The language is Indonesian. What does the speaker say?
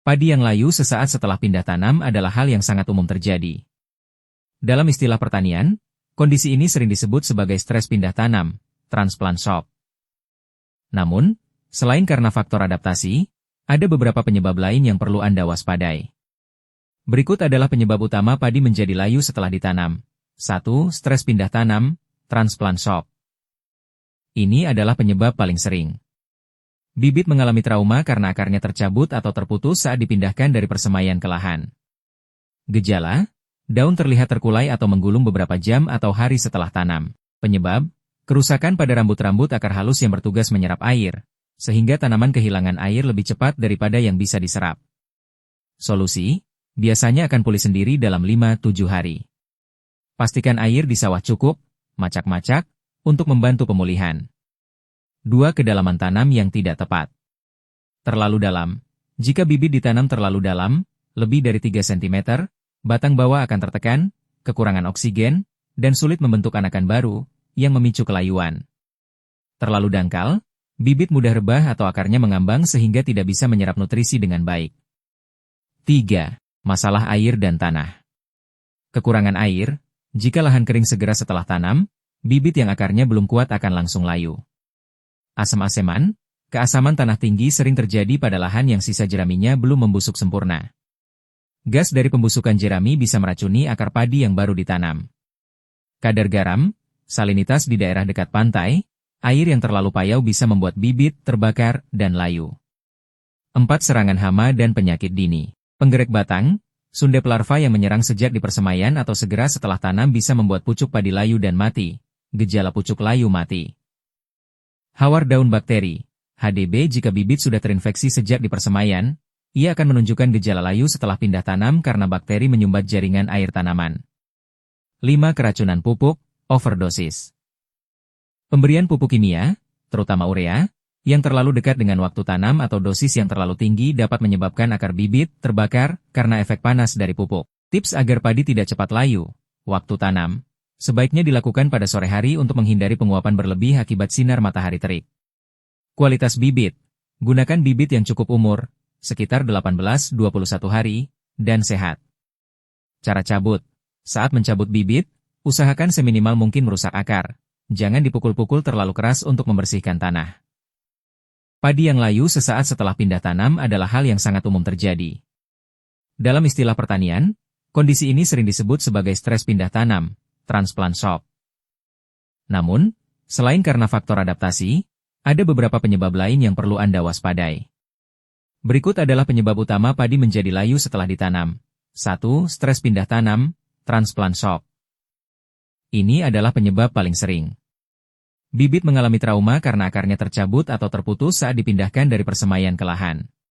Padi yang layu sesaat setelah pindah tanam adalah hal yang sangat umum terjadi. Dalam istilah pertanian, kondisi ini sering disebut sebagai stres pindah tanam, transplant shock. Namun, selain karena faktor adaptasi, ada beberapa penyebab lain yang perlu Anda waspadai. Berikut adalah penyebab utama padi menjadi layu setelah ditanam. 1. Stres pindah tanam, transplant shock. Ini adalah penyebab paling sering. Bibit mengalami trauma karena akarnya tercabut atau terputus saat dipindahkan dari persemaian ke lahan. Gejala, daun terlihat terkulai atau menggulung beberapa jam atau hari setelah tanam. Penyebab, kerusakan pada rambut-rambut akar halus yang bertugas menyerap air, sehingga tanaman kehilangan air lebih cepat daripada yang bisa diserap. Solusi, biasanya akan pulih sendiri dalam 5-7 hari. Pastikan air di sawah cukup, macak-macak, untuk membantu pemulihan. 2. Kedalaman tanam yang tidak tepat. Terlalu dalam. Jika bibit ditanam terlalu dalam, lebih dari 3 cm, batang bawah akan tertekan, kekurangan oksigen, dan sulit membentuk anakan baru, yang memicu kelayuan. Terlalu dangkal, bibit mudah rebah atau akarnya mengambang sehingga tidak bisa menyerap nutrisi dengan baik. 3. Masalah air dan tanah. Kekurangan air. Jika lahan kering segera setelah tanam, bibit yang akarnya belum kuat akan langsung layu. Asam-aseman, keasaman tanah tinggi sering terjadi pada lahan yang sisa jeraminya belum membusuk sempurna. Gas dari pembusukan jerami bisa meracuni akar padi yang baru ditanam. Kadar garam, salinitas di daerah dekat pantai, air yang terlalu payau bisa membuat bibit terbakar dan layu. 4. Serangan hama dan penyakit dini. Penggerek batang, sundep larva yang menyerang sejak di persemaian atau segera setelah tanam bisa membuat pucuk padi layu dan mati. Gejala pucuk layu mati. Hawar daun bakteri, HDB. Jika bibit sudah terinfeksi sejak di persemaian, ia akan menunjukkan gejala layu setelah pindah tanam karena bakteri menyumbat jaringan air tanaman. 5. Keracunan pupuk, overdosis. Pemberian pupuk kimia, terutama urea, yang terlalu dekat dengan waktu tanam atau dosis yang terlalu tinggi dapat menyebabkan akar bibit terbakar karena efek panas dari pupuk. Tips agar padi tidak cepat layu, waktu tanam. Sebaiknya dilakukan pada sore hari untuk menghindari penguapan berlebih akibat sinar matahari terik. Kualitas bibit. Gunakan bibit yang cukup umur, sekitar 18-21 hari, dan sehat. Cara cabut. Saat mencabut bibit, usahakan seminimal mungkin merusak akar. Jangan dipukul-pukul terlalu keras untuk membersihkan tanah. Padi yang layu sesaat setelah pindah tanam adalah hal yang sangat umum terjadi. Dalam istilah pertanian, kondisi ini sering disebut sebagai stres pindah tanam, transplant shock. Namun, selain karena faktor adaptasi, ada beberapa penyebab lain yang perlu Anda waspadai. Berikut adalah penyebab utama padi menjadi layu setelah ditanam. 1. Stres pindah tanam, transplant shock. Ini adalah penyebab paling sering. Bibit mengalami trauma karena akarnya tercabut atau terputus saat dipindahkan dari persemaian ke lahan.